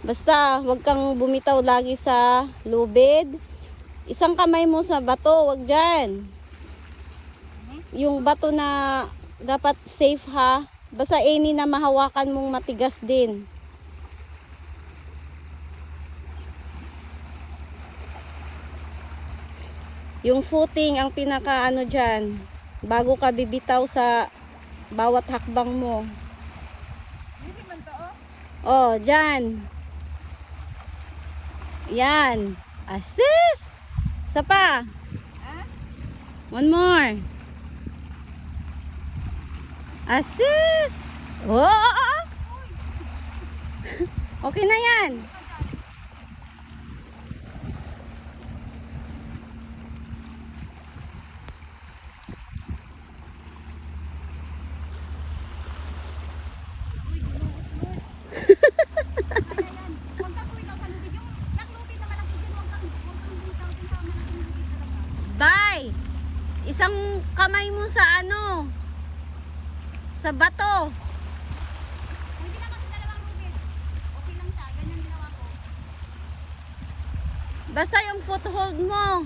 Basta, wag kang bumitaw lagi sa lubid. Isang kamay mo sa bato, wag dyan. Yung bato na dapat safe ha. Basta any na mahawakan mong matigas din. Yung footing ang pinaka ano dyan. Bago ka bibitaw sa bawat hakbang mo. Oh, dyan. Yan. Assist! Isa pa. One more. Assist! Oh! Okay na yan. Bye! Isang kamay mo sa ano? Sa bato. Hindi na kasi dalawang lubid. Okay lang siya. Ganyan ginawa ko. Basta yung foothold mo.